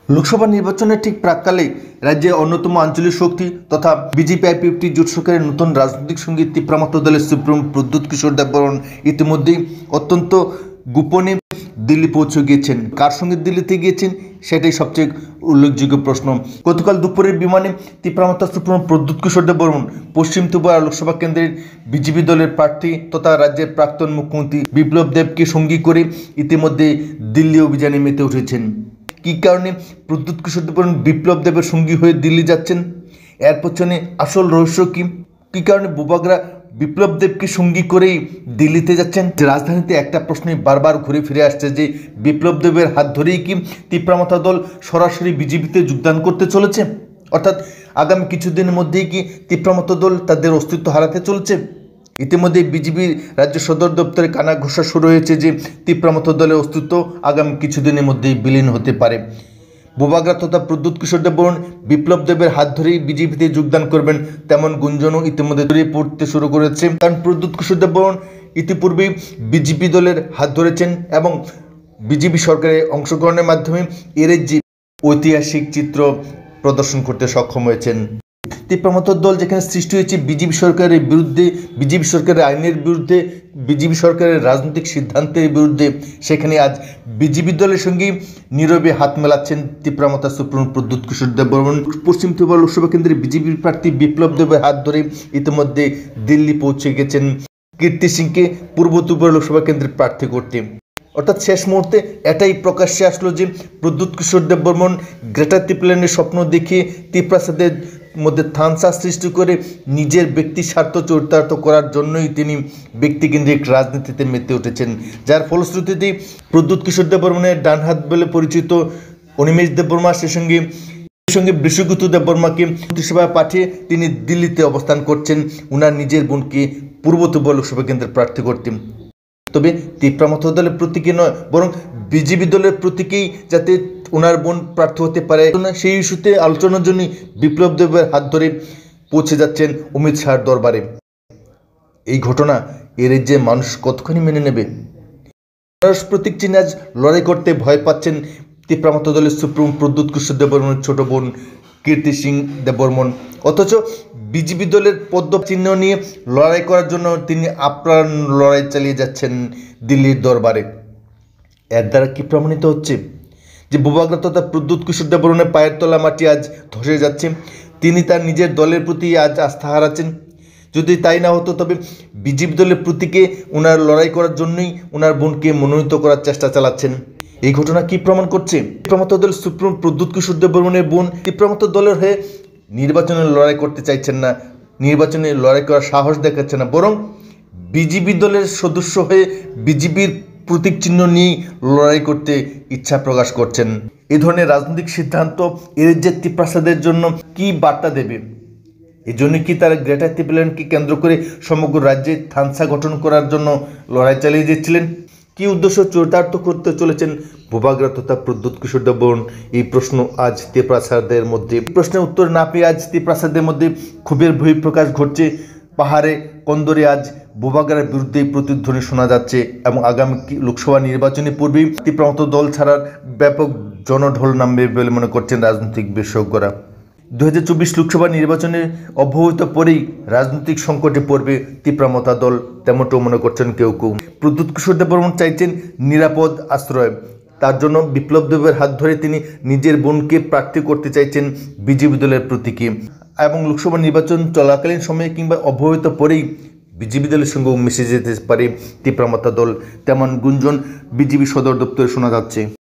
লোকসভা নির্বাচনের ঠিক প্রাককালে রাজ্যের অন্যতম আঞ্চলিক শক্তি তথা বিজেপি-আইপিএফটি জোট সরকারের নতুন রাজনৈতিক সঙ্গী ত্রিপুরা দলের সুপ্রিম প্রদ্যুৎ কিশোর দেববর্মন ইতিমধ্যেই অত্যন্ত গোপনে দিল্লি পৌঁছে গিয়েছেন। কার সঙ্গে দিল্লিতে গিয়েছেন সেটাই সবচেয়ে উল্লেখযোগ্য প্রশ্ন। গতকাল দুপুরের বিমানে ত্রিপুরা সুপ্রিম প্রদ্যুৎ কিশোর দেববর্মন পশ্চিম ত্রিপুরা লোকসভা কেন্দ্রের বিজেপি দলের প্রার্থী তথা রাজ্যের প্রাক্তন মুখ্যমন্ত্রী বিপ্লব দেবকে সঙ্গী করে ইতিমধ্যে দিল্লি অভিযানে মেতে উঠেছেন। কী কারণে প্রদ্যুৎ কিশোর দেববর্মন বিপ্লব দেবের সঙ্গী হয়ে দিল্লি যাচ্ছেন, এর পেছনে আসল রহস্য কী কারণে বুবাগরা বিপ্লব দেবকে সঙ্গী করেই দিল্লিতে যাচ্ছেন? রাজধানীতে একটা প্রশ্নই বারবার ঘুরে ফিরে আসছে যে বিপ্লব দেবের হাত ধরেই কি ত্রিপুরা দল সরাসরি বিজেপিতে যোগদান করতে চলেছে, অর্থাৎ আগামী কিছুদিনের মধ্যেই কি ত্রিপুরা দল তাদের অস্তিত্ব হারাতে চলছে? ইতিমধ্যে বিজেপির রাজ্য সদর দপ্তরে কানা ঘোষা শুরু হয়েছে যে ত্রিপুরা দলের অস্তিত্ব আগামী কিছুদিনের মধ্যেই বিলীন হতে পারে। বুবাগরা তথা প্রদ্যুৎ কিশোর দেববর্মন বিপ্লব দেবের হাত ধরেই বিজেপিতে যোগদান করবেন তেমন গুঞ্জনও ইতিমধ্যে ছড়িয়ে পড়তে শুরু করেছে। কারণ প্রদ্যুৎ কিশোর দেববর্মন ইতিপূর্বেই বিজেপি দলের হাত ধরেছেন এবং বিজেপি সরকারে অংশগ্রহণের মাধ্যমে এর যে ঐতিহাসিক চিত্র প্রদর্শন করতে সক্ষম হয়েছেন। ত্রিপুরা দল যেখানে সৃষ্টি হয়েছে বিজেপি সরকারের বিরুদ্ধে, বিজেপি সরকারের আইনের বিরুদ্ধে, বিজেপি সরকারের রাজনৈতিক সিদ্ধান্তের বিরুদ্ধে, সেখানে আজ বিজেপি দলের সঙ্গে নীরবে হাত মেলাচ্ছেন ত্রিপুরা সুপ্রিম প্রদ্যুৎ কিশোর দেববর্মন। পশ্চিম ত্রিপুরা লোকসভা কেন্দ্রে বিজেপির প্রার্থী বিপ্লব দেবের হাত ধরে ইতিমধ্যে দিল্লি পৌঁছে গেছেন কীর্তি সিংকে পূর্ব ত্রিপুরা লোকসভা কেন্দ্রের প্রার্থী করতে। অর্থাৎ শেষ মুহূর্তে এটাই প্রকাশ্যে আসলো যে প্রদ্যুৎ কিশোর দেববর্মন গ্রেটার ত্রিপুরার স্বপ্ন দেখে ত্রিপুরাদের মধ্যে থানসা সৃষ্টি করে নিজের ব্যক্তি স্বার্থ চরিতার্থ করার জন্যই তিনি ব্যক্তিকেন্দ্রিক রাজনীতিতে মেতে উঠেছেন, যার ফলশ্রুতিতে প্রদ্যুৎ কিশোর দেববর্মনের ডানহাত বলে পরিচিত অনিমেষ দেববর্মা সঙ্গে বৃষগুতু দেববর্মাকে মন্ত্রিসভায় পাঠিয়ে তিনি দিল্লিতে অবস্থান করছেন উনার নিজের বোনকে পূর্ব ত্রিপুরা লোকসভা কেন্দ্রের প্রার্থী করতে। তবে ত্রিপুরা দলের প্রতীকে নয়, বরং বিজেপি দলের প্রতীকেই যাতে ওনার বোন প্রার্থী হতে পারে সেই ইস্যুতে আলোচনার জন্যই বিপ্লব দেবের হাত ধরে পৌঁছে যাচ্ছেন অমিত শাহর দরবারে। এই ঘটনা এর যে মানুষ কতখানি মেনে নেবে? প্রতীক চিহ্নে আজ লড়াই করতে ভয় পাচ্ছেন ত্রিপুরা দলের সুপ্রিম প্রদ্যুৎ কিশোর দেববর্মনের ছোট বোন কীর্তি সিং দেববর্মন, অথচ বিজেপি দলের পদ্ম চিহ্ন নিয়ে লড়াই করার জন্য তিনি আপ্রাণ লড়াই চালিয়ে যাচ্ছেন দিল্লির দরবারে। এর দ্বারা কি প্রমাণিত হচ্ছে যে বুবাগরা তথা প্রদ্যুৎ কিশোর দেববর্মনের পায়ের তলা মাটি আজ ধসে যাচ্ছে, তিনি তার নিজের দলের প্রতি আজ আস্থা হারাচ্ছেন। যদি তাই না হতো তবে বিজেপি দলের প্রতীকে ওনার লড়াই করার জন্যই ওনার বোনকে মনোনীত করার চেষ্টা চালাচ্ছেন। এই ঘটনা কি প্রমাণ করছে? ত্রিপুরা দলের সুপ্রিম প্রদ্যুৎ কিশোর দেববর্মনের বোন ত্রিপুরা দলের হয়ে নির্বাচনে লড়াই করতে চাইছেন না, নির্বাচনে লড়াই করার সাহস দেখাচ্ছেন না, বরং বিজেপি দলের সদস্য হয়ে বিজেপির প্রতীক চিহ্ন নিয়েই লড়াই করতে ইচ্ছা প্রকাশ করছেন। এই ধরনের রাজনৈতিক সিদ্ধান্ত এর যে ত্রিপ্রাসাদের জন্য কি বার্তা দেবে? এই জন্য কি তারা গ্রেটার ত্রিপুরাকে কেন্দ্র করে সমগ্র রাজ্যে থানসা গঠন করার জন্য লড়াই চালিয়ে যাচ্ছিলেন? কি উদ্দেশ্য চরিতার্থ করতে চলেছেন বুবাগরা তথা প্রদ্যুৎ কিশোর দেববর্মন? এই প্রশ্ন আজ ত্রিপ্রাসাদের মধ্যে, প্রশ্নের উত্তর না পেয়ে আজ ত্রিপ্রাসাদের মধ্যে ক্ষোভের বহিঃপ্রকাশ ঘটছে। পাহাড়ে কন্দরে আজ বুবাগরার বিরুদ্ধে প্রতিধ্বনি শোনা যাচ্ছে এবং আগামী লোকসভা নির্বাচনের পূর্বেই ত্রিপুরা দল ছাড়ার ব্যাপক জনঢোল নামবে বলে মনে করছেন রাজনৈতিক বিশেষজ্ঞরা। 2024 লোকসভা নির্বাচনের অব্যবহিত পরেই রাজনৈতিক সংকটে পড়বে ত্রিপুরা দল, তেমনটাও মনে করছেন কেউ কেউ। প্রদ্যুৎ কিশোর দেববর্মন চাইছেন নিরাপদ আশ্রয়, তার জন্য বিপ্লব দেবের হাত ধরে তিনি নিজের বোনকে প্রার্থী করতে চাইছেন বিজেপি দলের প্রতীকে এবং লোকসভা নির্বাচন চলাকালীন সময়ে কিংবা অব্যবহিত পরেই বিজেপি দলের সঙ্গেও মিশে যেতে পারে ত্রিপুরা দল, তেমন গুঞ্জন বিজেপি সদর দপ্তরে শোনা যাচ্ছে।